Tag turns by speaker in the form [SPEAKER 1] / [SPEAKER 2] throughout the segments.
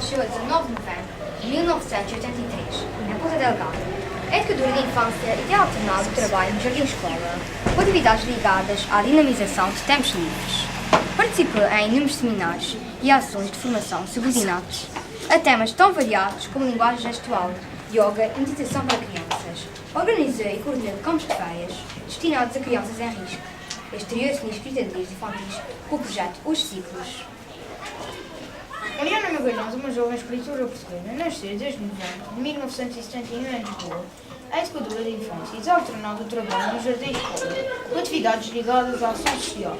[SPEAKER 1] nasceu a 19 de novembro de 1983, em Ponta Delgada. É educadora de infância e tem alternado o trabalho no jardim-escola, com atividades ligadas à dinamização de tempos livres. Participa em inúmeros seminários e ações de formação subordinados a temas tão variados como linguagem gestual, yoga e meditação para crianças. Organiza e coordena campos de férias destinados a crianças em risco. Estreou-se na escrita de livros infantis com o projeto Os Ciclos.
[SPEAKER 2] Mariana Magalhães é uma jovem escritora portuguesa, nasceu desde novembro de 1971 em Lisboa. É educadora de infância e tem alternado o trabalho no jardim escola, com atividades ligadas à ação social.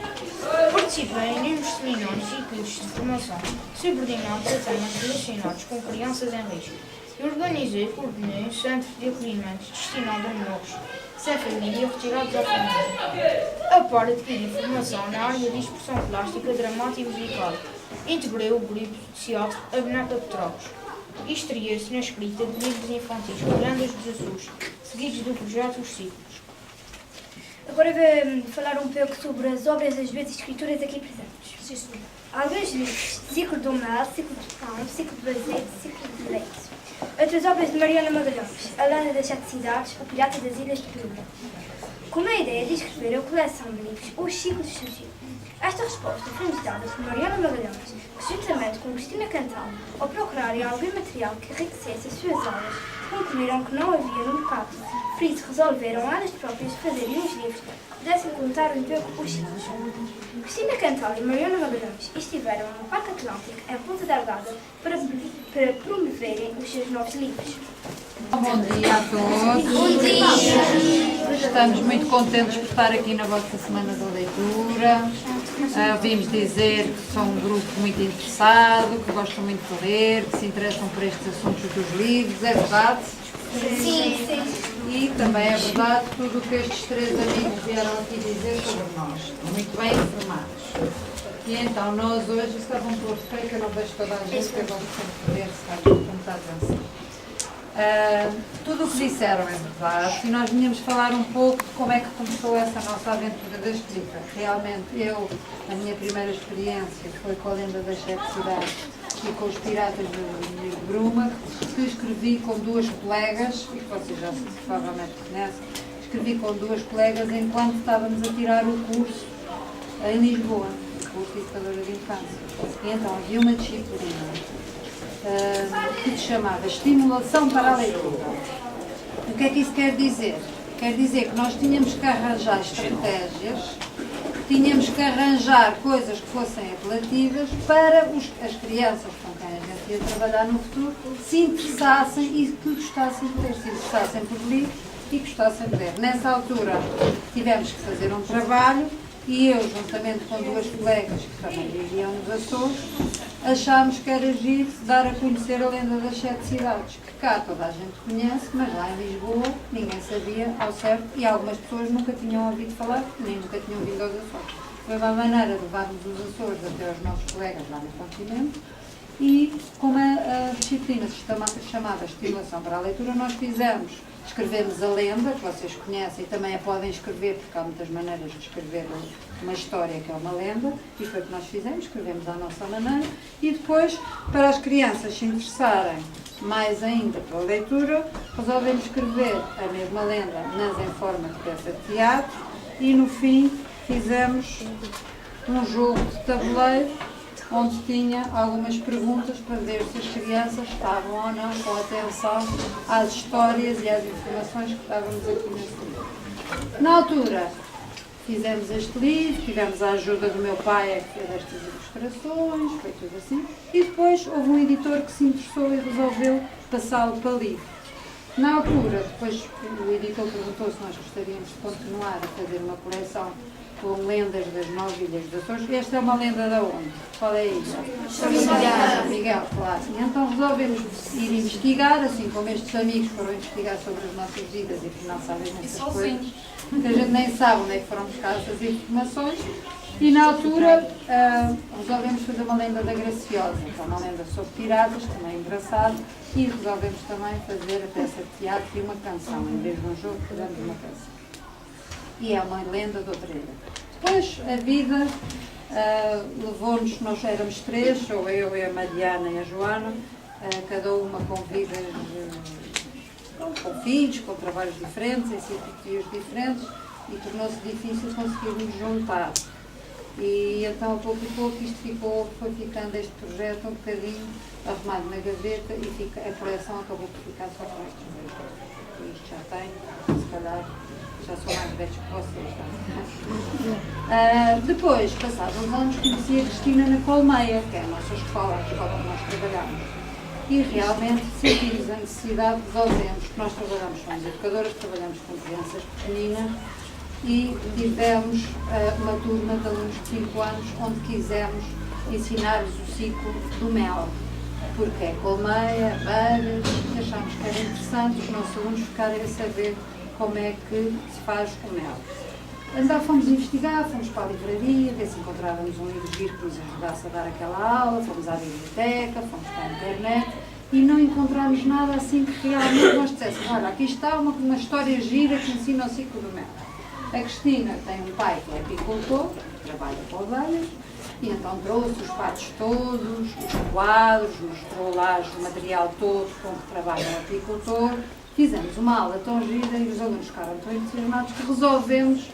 [SPEAKER 2] Participa em inúmeros seminários e cursos de formação subordinados a temas relacionados com crianças em risco. E organiza e coordena um centro de acolhimento destinado a menores sem família e retirados à família. A par adquire formação na área de expressão plástica, dramática e musical. Integrou o grupo de teatro A Boneca de Trapos e estreou-se na escrita de livros infantis com lendas dos Açores, seguidos do projeto Os Ciclos.
[SPEAKER 3] Agora vou falar um pouco sobre as obras das duas escritoras aqui presentes. Alguns livros: Ciclo do Mel, Ciclo de Pão, Ciclo do Azeite, Ciclo de Leite. Outras obras de Mariana Magalhães: A Lenda das Sete Cidades, O Pirata das Ilhas de Peru. Com a ideia de escrever a coleção de livros Os Ciclos surgiu. Esta resposta foi-nos dada por Mariana Magalhães, que juntamente com Cristina Cantal, ao procurarem algum material que enriquecesse as suas aulas, concluíram que não havia no mercado. Por isso resolveram elas próprias fazerem uns livros que pudessem contar um pouco os ciclos. Cristina Cantal e Mariana Magalhães estiveram no Parque Atlântico, em Ponta Delgada, para promoverem os seus novos livros.
[SPEAKER 4] Bom dia a todos.
[SPEAKER 1] Bom dia!
[SPEAKER 4] Estamos muito contentes por estar aqui na vossa Semana da Leitura. Ouvimos dizer que são um grupo muito interessado, que gostam muito de ler, que se interessam por estes assuntos dos livros. É verdade?
[SPEAKER 1] Sim, sim.
[SPEAKER 4] E também é verdade tudo o que estes três amigos vieram aqui dizer sobre nós. Estão muito bem informados. E então nós hoje, estavam por feio que eu não vejo toda a gente, que eu gosto sempre de ver se está tudo como está a dançar. Tudo o que disseram é verdade e nós vinhamos falar um pouco de como é que começou essa nossa aventura da escrita. Realmente a minha primeira experiência foi com a Lenda das Sete Cidades e com os Piratas de Bruma, que escrevi com duas colegas, e que vocês já provavelmente conhecem, escrevi com duas colegas enquanto estávamos a tirar o curso em Lisboa, o curso de Educadora de Infância. E então havia uma disciplina que se chamava Estimulação para a Leitura. O que é que isso quer dizer? Quer dizer que nós tínhamos que arranjar estratégias, tínhamos que arranjar coisas que fossem apelativas para as crianças com quem a gente ia trabalhar no futuro se interessassem e que gostassem de ler, se interessassem por livros e gostassem de ler. Nessa altura tivemos que fazer um trabalho e eu, juntamente com duas colegas que também viviam nos Açores, achámos que era giro dar a conhecer a Lenda das Sete Cidades, que cá toda a gente conhece, mas lá em Lisboa ninguém sabia ao certo e algumas pessoas nunca tinham ouvido falar, nem nunca tinham vindo aos Açores. Foi uma maneira de levarmos os Açores até aos nossos colegas lá no continente e, como a disciplina se chamava Estimulação para a Leitura, nós escrevemos a lenda, que vocês conhecem e também a podem escrever, porque há muitas maneiras de escrever uma história que é uma lenda, e foi o que nós fizemos, escrevemos à nossa maneira, e depois, para as crianças se interessarem mais ainda pela leitura, resolvemos escrever a mesma lenda, mas em forma de peça de teatro, e no fim fizemos um jogo de tabuleiro, onde tinha algumas perguntas para ver se as crianças estavam ou não com atenção às histórias e às informações que estávamos aqui neste livro. Na altura, fizemos este livro, tivemos a ajuda do meu pai que fez estas ilustrações, foi tudo assim, e depois houve um editor que se interessou e resolveu passá-lo para livro. Na altura, depois o editor perguntou se nós gostaríamos de continuar a fazer uma coleção com lendas das 9 ilhas dos Açores. Esta é uma lenda da onde? Qual é a ilha? São Miguel, claro. E então resolvemos ir investigar, assim como estes amigos foram investigar sobre as nossas vidas e que não sabem nessas coisas, que a gente nem sabe onde é que foram buscar essas informações. E na altura resolvemos fazer uma lenda da Graciosa, que é uma lenda sobre piratas, também engraçado, e resolvemos também fazer a peça de teatro e uma canção. Em vez de um jogo, fizemos uma canção. E é uma lenda de outra ilha. Depois a vida Levou-nos, nós éramos 3, sou eu e a Mariana e a Joana, cada uma com vidas, com filhos, com trabalhos diferentes, em circuitos diferentes, e tornou-se difícil conseguirmos juntar. E então, a pouco e pouco, foi ficando este projeto um bocadinho arrumado na gaveta e a coleção acabou por ficar só com estes dois. Isto já tem, se calhar, já sou mais velhos que vocês. Depois, passados uns anos, conheci a Cristina na Colmeia, que é a nossa escola, a escola onde nós trabalhamos. E realmente sentimos a necessidade de resolvermos, porque nós somos educadoras, trabalhamos com crianças pequeninas, e tivemos uma turma de alunos de 5 anos onde quisemos ensinar-lhes o ciclo do mel, porque é colmeia, abelhas, e achámos que era interessante os nossos alunos ficarem a saber como é que se faz o mel. Então fomos investigar, fomos para a livraria, ver se encontrávamos um livro giro que nos ajudasse a dar aquela aula, fomos à biblioteca, fomos para a internet e não encontramos nada assim que realmente nós dissessemos, olha, aqui está uma história gira que ensina o ciclo do mel. A Cristina tem um pai que é apicultor, trabalha com abelhas, e então trouxe os patos todos, os quadros, mostrou lá o material todo com que trabalha o apicultor. Fizemos uma aula tão gira e os alunos ficaram tão entusiasmados que resolvemos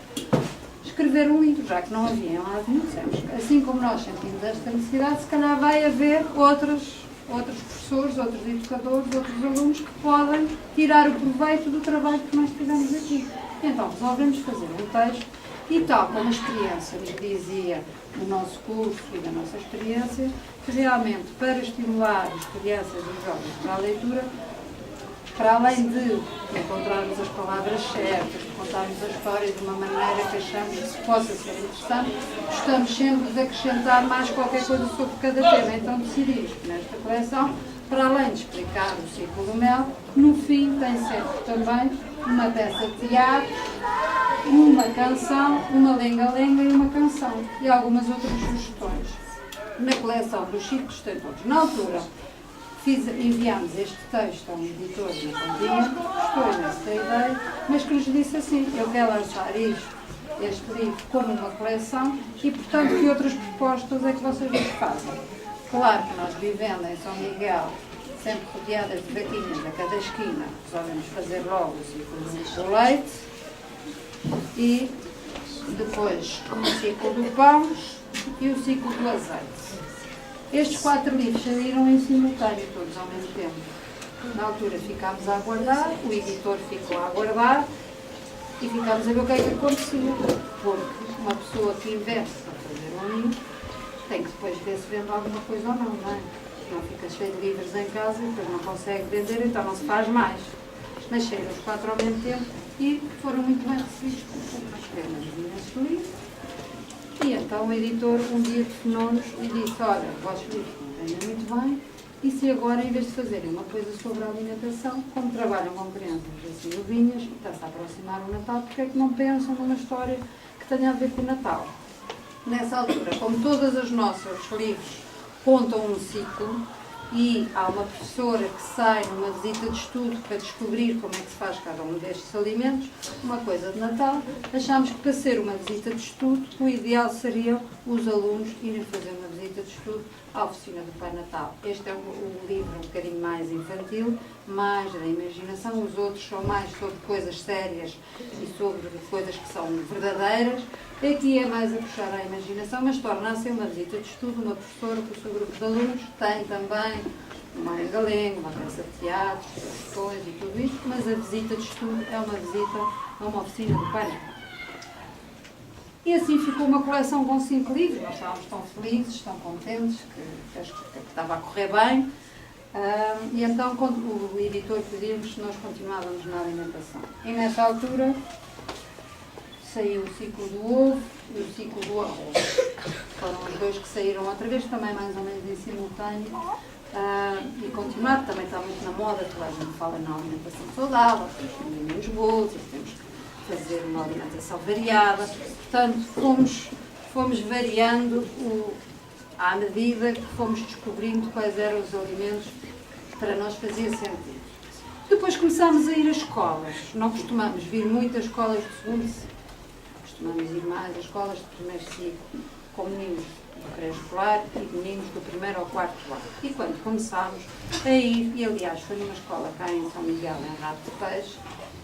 [SPEAKER 4] escrever um livro, já que não havia em lado nenhum. Assim como nós sentimos esta necessidade, se calhar vai haver outros professores, outros educadores, outros alunos que podem tirar o proveito do trabalho que nós fizemos aqui. Então resolvemos fazer um texto e tal como a experiência nos dizia no nosso curso e da nossa experiência, que realmente para estimular as crianças e os jovens para a leitura, para além de encontrarmos as palavras certas, de contarmos a história de uma maneira que achamos que possa ser interessante, gostamos sempre de acrescentar mais qualquer coisa sobre cada tema. Então decidimos que nesta coleção, para além de explicar o ciclo do mel, no fim tem sempre também uma peça de teatro, uma canção, uma lenga-lenga e uma canção. E algumas outras sugestões. Na coleção dos ciclos tem todos. Na altura, enviámos este texto a um editor de Condinha, gostou nessa ideia, mas que nos disse assim, eu quero lançar este livro como uma coleção e, portanto, que outras propostas é que vocês nos fazem? Claro que nós vivendo em São Miguel, sempre rodeadas de vaquinhas a cada esquina, resolvemos fazer logo o ciclo do leite e depois o ciclo do pão e o ciclo do azeite. Estes 4 livros saíram em simultâneo, todos ao mesmo tempo. Na altura ficámos a aguardar, o editor ficou a aguardar e ficámos a ver o que é que acontecia. Porque uma pessoa que investe para fazer um livro tem que depois ver se vende alguma coisa ou não, não é? Não fica cheio de livros em casa e depois não consegue vender, então não se faz mais. Nasceram os 4 ao mesmo tempo e foram muito bem recebidos por público. Escrevemos imensos livros. E então o editor um dia telefonou-nos e disse, olha, os vossos livros não vendem muito bem, e se agora, em vez de fazerem uma coisa sobre a alimentação, como trabalham com crianças assim novinhas, e está-se a aproximar o Natal, porque é que não pensam numa história que tenha a ver com o Natal? Nessa altura, como todos os nossos livros contam um ciclo, e há uma professora que sai numa visita de estudo para descobrir como é que se faz cada um destes alimentos, uma coisa de Natal, achámos que para ser uma visita de estudo, o ideal seria os alunos irem fazer uma visita de estudo à oficina do Pai Natal. Este é um livro um bocadinho mais infantil, mais da imaginação, os outros são mais sobre coisas sérias e sobre coisas que são verdadeiras. Aqui é mais a puxar à imaginação, mas torna-se uma visita de estudo, uma professora com o seu grupo de alunos, tem também uma lenga-lenga, uma peça de teatro, expressões e tudo isto, mas a visita de estudo é uma visita a uma oficina do Pai Natal. E assim ficou uma coleção com 5 livros, nós estávamos tão felizes, tão contentes, que estava a correr bem. E então o editor pediu-nos se nós continuávamos na alimentação. E nessa altura saiu o ciclo do ovo e o ciclo do arroz. Foram os 2 que saíram outra vez, também mais ou menos em simultâneo. E continuar, também está muito na moda, toda a gente fala na alimentação saudável, temos que comer menos bolos, temos que fazer uma alimentação variada. Portanto, fomos variando à medida que fomos descobrindo quais eram os alimentos que para nós fazia sentido. Depois começámos a ir às escolas. Não costumamos vir muito às escolas de segundo ciclo. Costumamos ir mais às escolas de primeiro ciclo. com meninos do pré-escolar e meninos do 1º ao 4º ano. E quando começámos a ir, e aliás foi numa escola cá em São Miguel, em Rato de Peixe,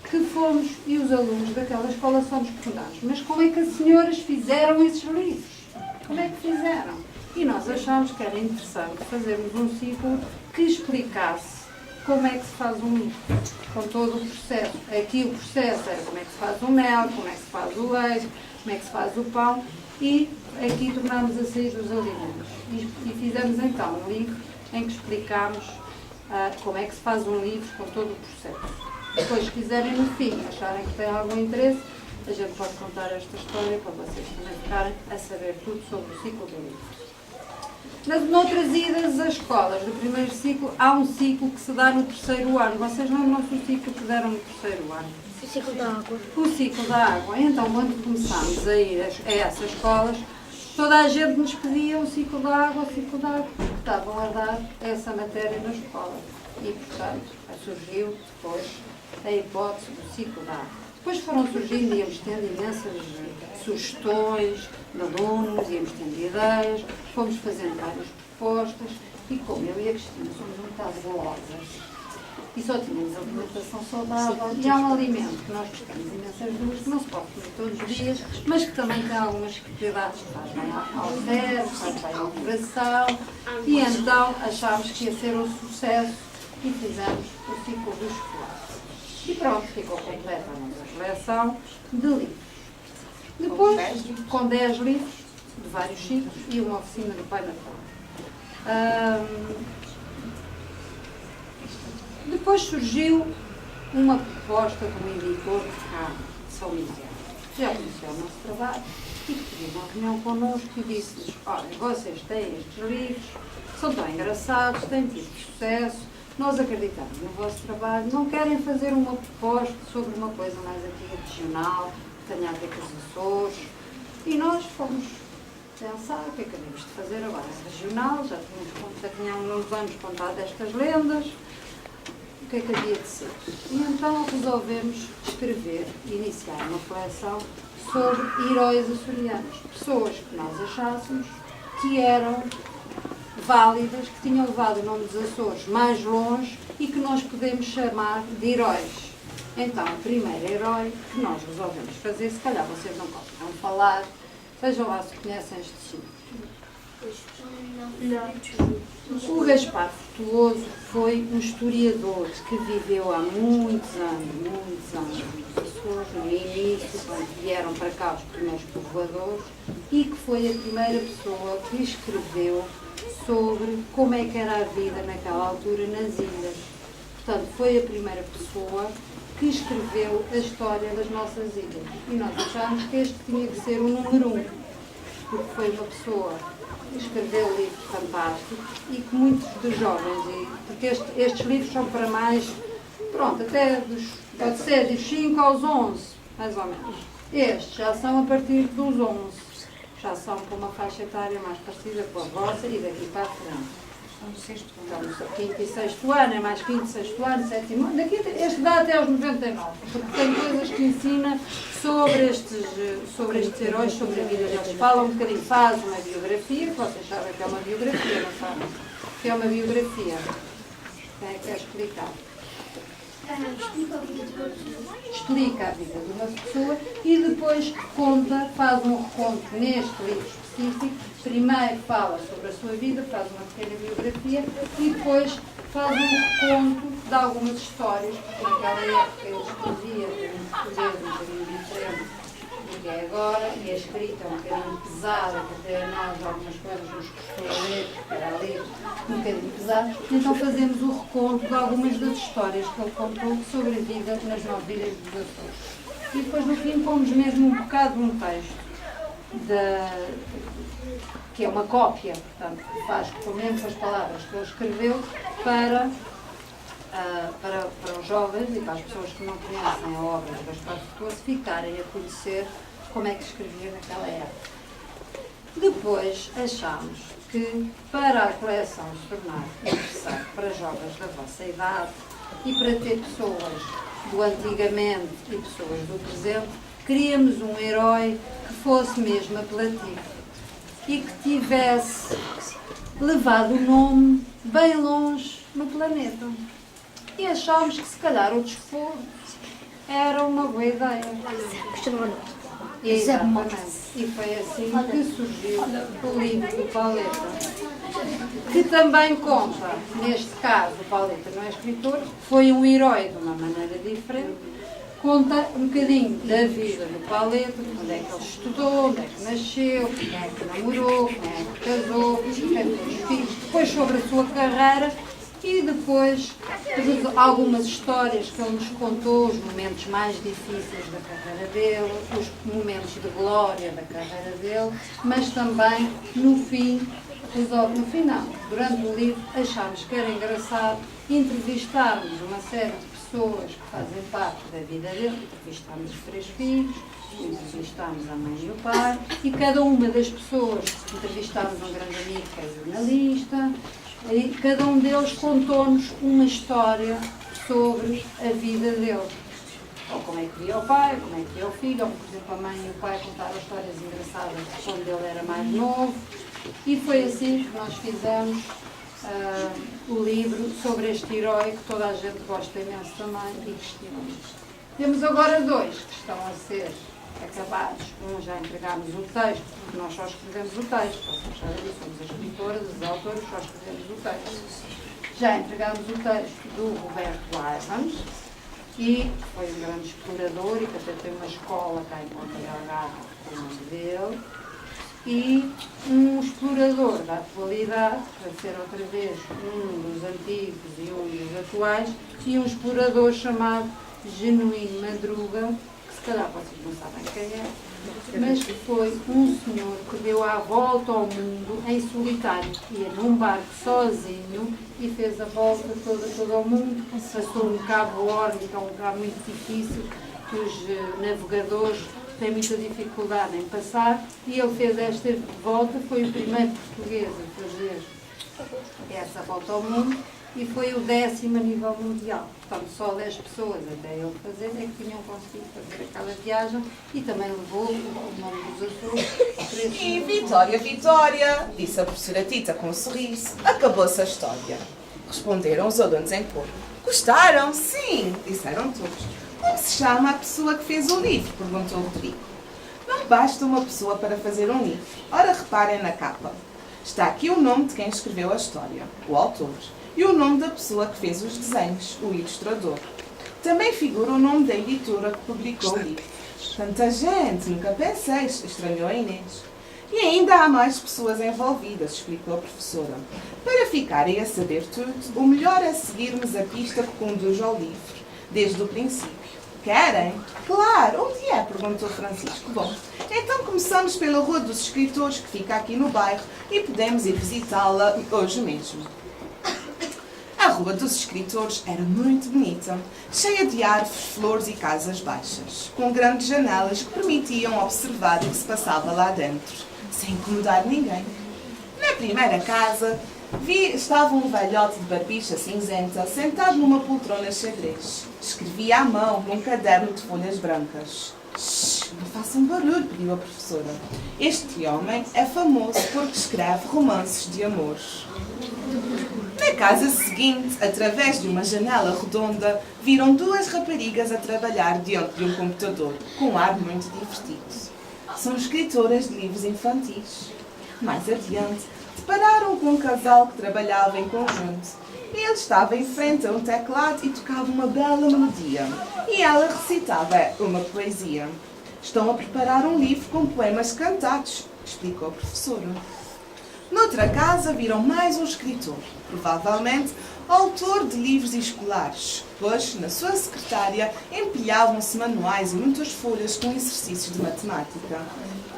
[SPEAKER 4] que fomos, e os alunos daquela escola só nos perguntámos, mas como é que as senhoras fizeram esses livros? Como é que fizeram? E nós achámos que era interessante fazermos um ciclo que explicasse como é que se faz um livro, com todo o processo. Aqui o processo era como é que se faz o mel, como é que se faz o leite, como é que se faz o pão, e aqui tornámos a sair dos alimentos. E fizemos então um livro em que explicámos como é que se faz um livro com todo o processo. Depois, se quiserem no fim, acharem que têm algum interesse, a gente pode contar esta história para vocês também ficarem a saber tudo sobre o ciclo do livro. Noutras idas às escolas do primeiro ciclo, há um ciclo que se dá no 3º ano. Vocês lembram-se do ciclo que deram no 3º ano?
[SPEAKER 3] O ciclo da água.
[SPEAKER 4] O ciclo da água. Então, quando começámos a ir a essas escolas, toda a gente nos pedia o ciclo da água, porque estavam a dar essa matéria na escola. E, portanto, surgiu depois a hipótese do ciclo da água. Depois foram surgindo, íamos tendo imensas sugestões de alunos, íamos tendo ideias, fomos fazendo várias propostas e como eu e a Cristina somos um bocado golosas e só tínhamos alimentação saudável e há um alimento que nós gostamos imensas duas, que não se pode comer todos os dias, mas que também tem algumas propriedades que faz bem ao cérebro, faz bem ao coração e então achámos que ia ser um sucesso e fizemos o ciclo do chocolate. E pronto, ficou completa a nossa coleção de livros. Depois, com 10 livros, de vários ciclos, e uma oficina do Pai Natal. Depois surgiu uma proposta de um editor cá de São Miguel, que já conheceu o nosso trabalho, e que pediu uma reunião connosco e disse-nos, olha, vocês têm estes livros, são tão engraçados, têm tido sucesso, nós acreditamos no vosso trabalho, não querem fazer uma proposta sobre uma coisa mais aqui regional, que tenha a ver com os Açores. E nós fomos pensar o que é que havemos de fazer agora. Regional, já tínhamos uns anos contado estas lendas, o que é que havia de ser. E então resolvemos escrever, iniciar uma coleção sobre heróis açorianos, pessoas que nós achássemos que eram válidas, que tinham levado o nome dos Açores mais longe e que nós podemos chamar de heróis. Então, o primeiro herói que nós resolvemos fazer, se calhar vocês não podem falar, vejam lá se conhecem este filme. O Gaspar Frutuoso foi um historiador que viveu há muitos anos nos Açores, no início, quando vieram para cá os primeiros povoadores, e que foi a primeira pessoa que escreveu sobre como é que era a vida naquela altura nas ilhas. Portanto, foi a primeira pessoa que escreveu a história das nossas ilhas. E nós achámos que este tinha que ser o número 1, porque foi uma pessoa que escreveu livros fantásticos e que muitos dos jovens, porque estes livros são para mais, pronto, até pode ser dos 5 aos 11, mais ou menos. Estes já são a partir dos 11. Já são com uma faixa etária mais parecida com a vossa e daqui para a frente. Estamos no 5º e 6º ano, é mais 5º, 6º ano, 7º ano. Este dá até aos 99, porque tem coisas que ensina sobre estes heróis, sobre a vida deles. Falam um bocadinho, faz uma biografia, que vocês sabem que é uma biografia, não sabem? Que é uma biografia. Quem é que quer explicar? Explica a vida de uma pessoa e depois conta, faz um reconto neste livro específico. Primeiro fala sobre a sua vida, faz uma pequena biografia e depois faz um reconto de algumas histórias, porque naquela época ele escrevia um português um bocadinho diferente do que é agora, e a escrita um bocadinho pesada, que até nós algumas coisas nos custou a ler, porque era livro um bocadinho pesado. Então fazemos o reconto de algumas das histórias que ele contou sobre a vida nas 9 ilhas dos Açores. E depois no fim pomos mesmo um bocado de um texto, que é uma cópia, portanto, que faz mesmo com as palavras que ele escreveu para os jovens e para as pessoas que não conhecem a obra de Gaspar Frutuoso ficarem a conhecer como é que escrevia naquela época. Depois achámos que para a coleção se tornar interessante para jovens da vossa idade e para ter pessoas do antigamente e pessoas do presente, queríamos um herói que fosse mesmo apelativo. e que tivesse levado o nome bem longe no planeta. E achámos que se calhar o desporto era uma boa ideia. Exatamente. E foi assim que surgiu o livro do Paleta, que também conta, neste caso o Paleta não é escritor, foi um herói de uma maneira diferente, conta um bocadinho da vida do Paleta, onde é que ele estudou, onde é que nasceu, quem é que namorou, quem é que casou, quem teve os filhos, depois sobre a sua carreira e depois algumas histórias que ele nos contou, os momentos mais difíceis da carreira dele, os momentos de glória da carreira dele, mas também no fim, durante o livro, achámos que era engraçado entrevistarmos uma série de pessoas que fazem parte da vida dele, entrevistámos os 3 filhos, entrevistámos a mãe e o pai, e cada uma das pessoas, entrevistámos um grande amigo que é jornalista, e cada um deles contou-nos uma história sobre a vida dele. Ou como é que via o pai, como é que via o filho, ou por exemplo a mãe e o pai contaram histórias engraçadas de quando ele era mais novo. E foi assim que nós fizemos o livro sobre este herói que toda a gente gosta imenso também e que estimamos. Temos agora 2 que estão a ser acabados. Já entregámos o texto, porque nós só escrevemos o texto. Vocês sabem disso, somos as escritoras, os autores, só escrevemos o texto. Já entregámos o texto do Roberto Evans, e foi um grande explorador e que até tem uma escola cá em Ponta Delgada, o nome dele, e um explorador da atualidade, que vai ser outra vez um dos antigos e um dos atuais, e um explorador chamado Genuíno Madruga, que se calhar vocês não sabem quem é, mas que foi um senhor que deu a volta ao mundo em solitário, ia num barco sozinho e fez a volta todo ao mundo, passou um cabo Horn, que é um cabo muito difícil, que os navegadores têm muita dificuldade em passar, e ele fez esta volta, foi o primeiro português a fazer essa volta ao mundo, e foi o 10º a nível mundial. Portanto, só 10 pessoas até ele fazer é que tinham conseguido fazer aquela viagem, e também levou o nome dos Açores.
[SPEAKER 5] E Vitória, Vitória, disse a professora Tita com um sorriso. Acabou-se a história. Responderam os alunos em coro. Gostaram? Sim, disseram todos. Como se chama a pessoa que fez o livro? Perguntou o Rodrigo. Não basta uma pessoa para fazer um livro. Ora, reparem na capa. Está aqui o nome de quem escreveu a história, o autor, e o nome da pessoa que fez os desenhos, o ilustrador. Também figura o nome da editora que publicou o livro. Tanta gente, nunca pensei, estranhou a Inês. E ainda há mais pessoas envolvidas, explicou a professora. Para ficarem a saber tudo, o melhor é seguirmos a pista que conduz ao livro, desde o princípio. Querem? Claro! Onde é? Perguntou Francisco. Bom, então começamos pela Rua dos Escritores, que fica aqui no bairro, e podemos ir visitá-la hoje mesmo. A Rua dos Escritores era muito bonita, cheia de árvores, flores e casas baixas, com grandes janelas que permitiam observar o que se passava lá dentro, sem incomodar ninguém. Na primeira casa, estava um velhote de barbicha cinzenta, sentado numa poltrona xadrez. Escrevia à mão num caderno de folhas brancas. Shhh, não façam barulho, pediu a professora. Este homem é famoso porque escreve romances de amor. Na casa seguinte, através de uma janela redonda, viram 2 raparigas a trabalhar diante de um computador, com um ar muito divertido. São escritoras de livros infantis. Mais adiante, depararam com um casal que trabalhava em conjunto. Ele estava em frente a um teclado e tocava uma bela melodia. E ela recitava uma poesia. Estão a preparar um livro com poemas cantados, explicou a professora. Noutra casa viram mais um escritor, provavelmente autor de livros escolares, pois na sua secretária empilhavam-se manuais e muitas folhas com exercícios de matemática.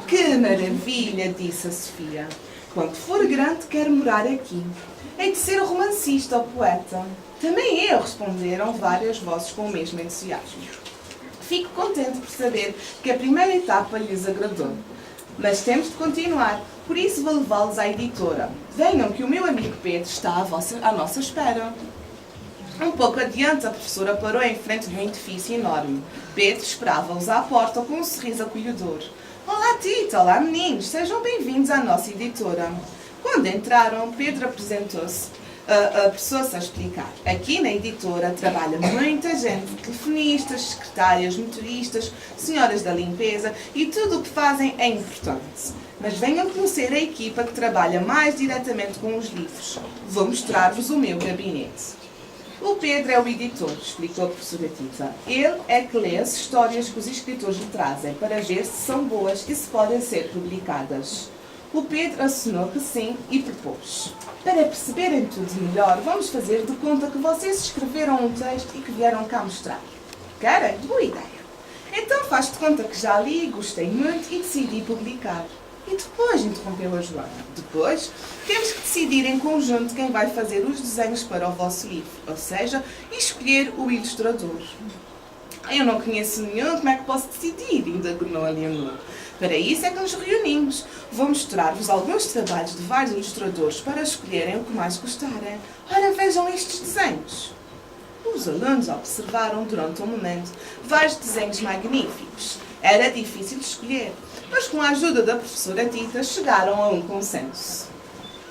[SPEAKER 5] Que maravilha, disse a Sofia. Quando for grande, quero morar aqui. Hei de ser romancista ou poeta. Também eu, responderam várias vozes com o mesmo entusiasmo. Fico contente por saber que a primeira etapa lhes agradou. Mas temos de continuar, por isso vou levá-los à editora. Venham que o meu amigo Pedro está à nossa espera. Um pouco adiante, a professora parou em frente de um edifício enorme. Pedro esperava-os à porta com um sorriso acolhedor. Olá, Olá, Tita! Olá, meninos! Sejam bem-vindos à nossa editora. Quando entraram, Pedro apresentou-se, apressou-se a explicar. Aqui na editora trabalha muita gente, telefonistas, secretárias, motoristas, senhoras da limpeza, e tudo o que fazem é importante. Mas venham conhecer a equipa que trabalha mais diretamente com os livros. Vou mostrar-vos o meu gabinete. O Pedro é o editor, explicou a professora Tita. Ele é que lê as histórias que os escritores lhe trazem para ver se são boas e se podem ser publicadas. O Pedro assinou que sim e propôs. Para perceberem tudo melhor, vamos fazer de conta que vocês escreveram um texto e que vieram cá mostrar. Querem? Boa ideia. Então faz de conta que já li, gostei muito e decidi publicar. E depois, interrompeu a Joana, depois temos que decidir em conjunto quem vai fazer os desenhos para o vosso livro, ou seja, escolher o ilustrador. Eu não conheço nenhum, como é que posso decidir? Indagou a Leonor. Para isso é que nos reunimos. Vou mostrar-vos alguns trabalhos de vários ilustradores para escolherem o que mais gostarem. Ora, vejam estes desenhos. Os alunos observaram durante um momento vários desenhos magníficos. Era difícil de escolher, mas com a ajuda da professora Tita chegaram a um consenso.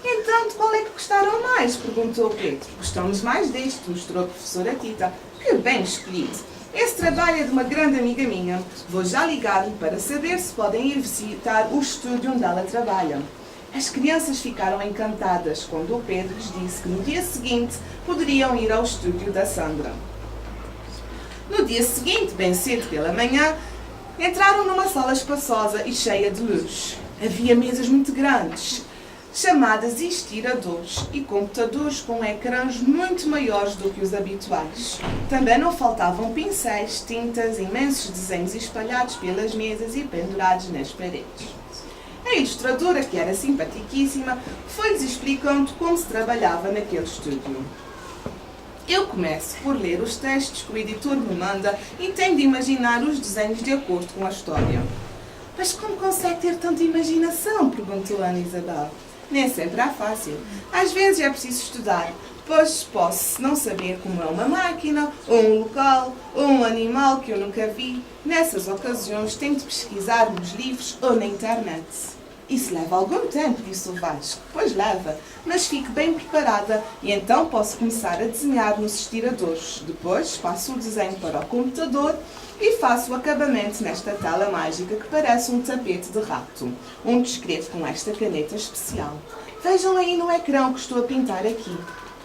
[SPEAKER 5] Então, de qual é que gostaram mais? Perguntou Pedro. Gostamos mais deste, mostrou a professora Tita. Que bem escolhido. Esse trabalho é de uma grande amiga minha. Vou já ligar-lhe para saber se podem ir visitar o estúdio onde ela trabalha. As crianças ficaram encantadas quando o Pedro lhes disse que no dia seguinte poderiam ir ao estúdio da Sandra. No dia seguinte, bem cedo pela manhã, entraram numa sala espaçosa e cheia de luz. Havia mesas muito grandes, chamadas estiradores, e computadores com ecrãs muito maiores do que os habituais. Também não faltavam pincéis, tintas, imensos desenhos espalhados pelas mesas e pendurados nas paredes. A ilustradora, que era simpaticíssima, foi-lhes explicando como se trabalhava naquele estúdio. Eu começo por ler os textos que o editor me manda e tenho de imaginar os desenhos de acordo com a história. Mas como consegue ter tanta imaginação? Perguntou a Ana Isabel. Nem sempre é fácil. Às vezes é preciso estudar, pois posso não saber como é uma máquina, ou um local, ou um animal que eu nunca vi. Nessas ocasiões tenho de pesquisar nos livros ou na internet. Isso leva algum tempo, disse o Vasco. Pois leva, mas fico bem preparada e então posso começar a desenhar nos estiradores. Depois passo o desenho para o computador e faço o acabamento nesta tela mágica que parece um tapete de rato, onde escrevo com esta caneta especial. Vejam aí no ecrã o que estou a pintar aqui.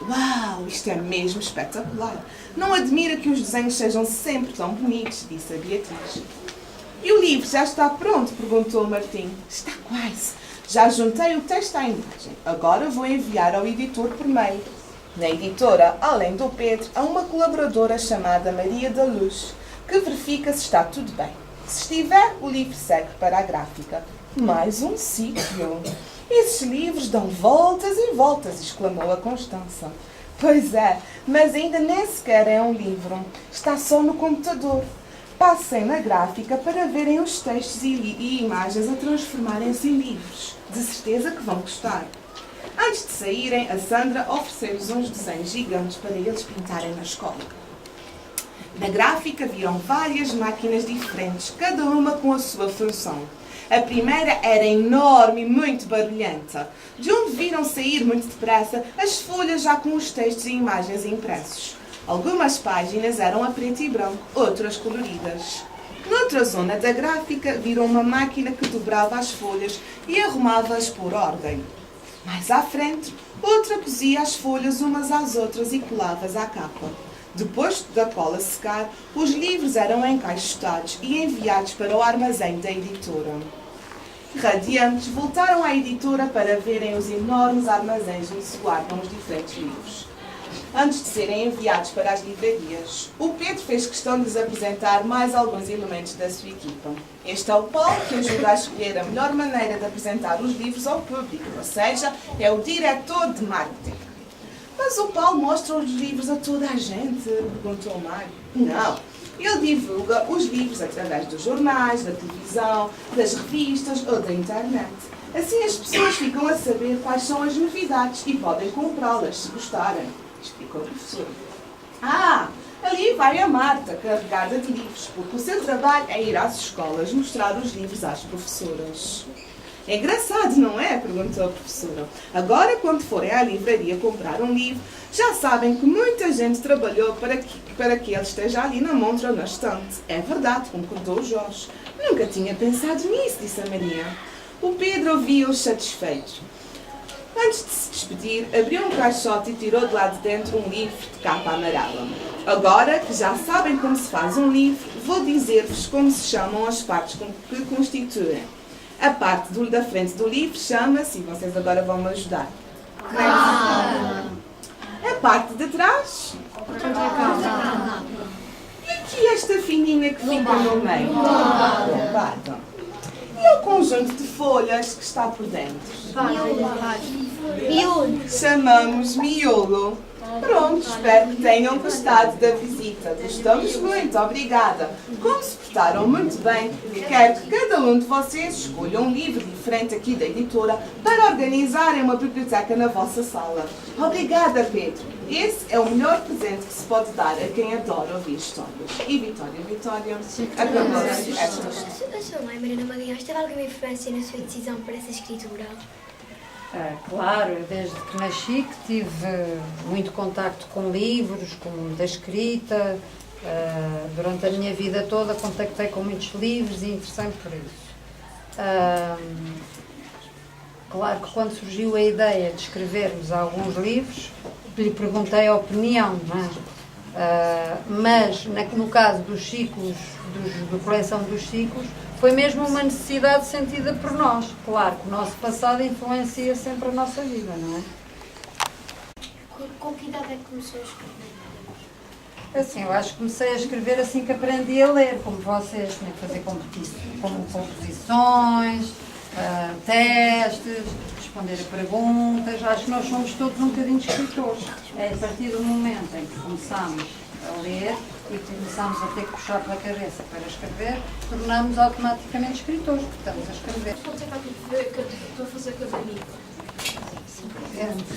[SPEAKER 5] Uau, isto é mesmo espetacular. Não admira que os desenhos sejam sempre tão bonitos, disse a Beatriz. E o livro já está pronto? Perguntou o Martim. Está quase. Já juntei o texto à imagem. Agora vou enviar ao editor por mail. Na editora, além do Pedro, há uma colaboradora chamada Maria da Luz, que verifica se está tudo bem. Se estiver, o livro segue para a gráfica. Mais um sítio. Esses livros dão voltas e voltas, exclamou a Constança. Pois é, mas ainda nem sequer é um livro. Está só no computador. Passem na gráfica para verem os textos e imagens a transformarem-se em livros. De certeza que vão gostar. Antes de saírem, a Sandra ofereceu-lhes uns desenhos gigantes para eles pintarem na escola. Na gráfica viram várias máquinas diferentes, cada uma com a sua função. A primeira era enorme e muito barulhenta, de onde viram sair muito depressa as folhas já com os textos e imagens impressos. Algumas páginas eram a preto e branco, outras coloridas. Noutra zona da gráfica, viram uma máquina que dobrava as folhas e arrumava-as por ordem. Mais à frente, outra cosia as folhas umas às outras e colava-as à capa. Depois da cola secar, os livros eram encaixotados e enviados para o armazém da editora. Radiantes, voltaram à editora para verem os enormes armazéns onde se guardam os diferentes livros. Antes de serem enviados para as livrarias, o Pedro fez questão de lhes apresentar mais alguns elementos da sua equipa. Este é o Paulo, que ajuda a escolher a melhor maneira de apresentar os livros ao público, ou seja, é o diretor de marketing. Mas o Paulo mostra os livros a toda a gente? Perguntou o Mário. Não. Ele divulga os livros através dos jornais, da televisão, das revistas ou da internet. Assim as pessoas ficam a saber quais são as novidades e podem comprá-las se gostarem, explicou a professora. Ali vai a Marta, carregada de livros, porque o seu trabalho é ir às escolas mostrar os livros às professoras. É engraçado, não é? Perguntou a professora. Agora, quando forem à livraria comprar um livro, já sabem que muita gente trabalhou para que ele esteja ali na montra ou na estante. É verdade, concordou o Jorge. Nunca tinha pensado nisso, disse a Maria. O Pedro ouviu-os satisfeito. Antes de se despedir, abriu um caixote e tirou de lá de dentro um livro de capa amarela. Agora que já sabem como se faz um livro, vou dizer-vos como se chamam as partes que constituem. A parte da frente do livro chama-se, e vocês agora vão me ajudar. A parte de trás? E aqui esta fininha que fica no meio? Lombada. E o conjunto de folhas que está por dentro?
[SPEAKER 3] Miúdo.
[SPEAKER 5] Chamamos miolo. Pronto, espero que tenham gostado da visita. Gostamos muito, obrigada. Como se portaram muito bem, quero que cada um de vocês escolha um livro diferente aqui da editora para organizarem uma biblioteca na vossa sala. Obrigada, Pedro. Esse é o melhor presente que se pode dar a quem adora ouvir histórias. E Vitória, acabou-se esta história.
[SPEAKER 6] A sua mãe, Mariana Magalhães, teve alguma influência na sua decisão para essa escritura?
[SPEAKER 4] Claro, desde que nasci que tive muito contacto com livros, com da escrita. Durante a minha vida toda contactei com muitos livros e interessei-me por isso. Claro que quando surgiu a ideia de escrevermos alguns livros, lhe perguntei a opinião, não é? Mas no caso dos ciclos, da coleção dos ciclos, foi mesmo uma necessidade sentida por nós. Claro que o nosso passado influencia sempre a nossa vida, não é?
[SPEAKER 6] Com que idade é que começou a escrever?
[SPEAKER 4] Assim, eu acho que comecei a escrever assim que aprendi a ler, como vocês, tinha que fazer composições, testes, responder a perguntas. Acho que nós somos todos um bocadinho de escritores. É a partir do momento em que começamos a ler e começamos a ter que puxar pela cabeça para escrever, tornamos automaticamente escritores, porque estamos a escrever.
[SPEAKER 6] Estou a fazer academia.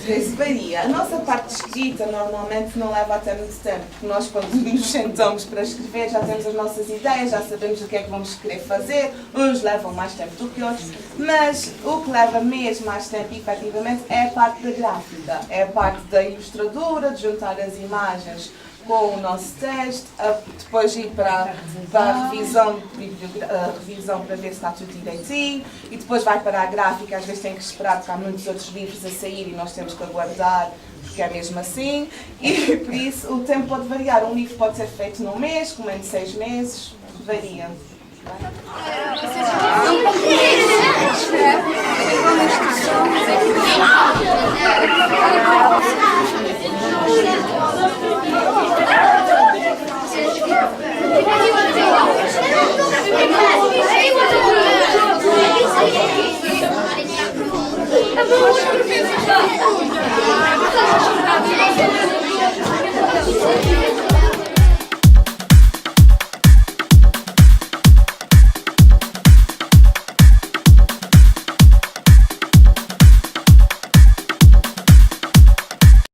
[SPEAKER 5] Isso varia. A nossa parte de escrita normalmente não leva até muito tempo, porque nós quando nos sentamos para escrever já temos as nossas ideias, já sabemos o que é que vamos querer fazer, uns levam mais tempo do que outros, mas o que leva mesmo mais tempo, efetivamente, é a parte da gráfica, é a parte da ilustradora, de juntar as imagens com o nosso texto, depois ir para a revisão para ver se está tudo direitinho, e depois vai para a gráfica, às vezes tem que esperar porque há muitos outros livros a sair e nós temos que aguardar, porque é mesmo assim, e por isso o tempo pode variar. Um livro pode ser feito num mês, como em 6 meses, varia.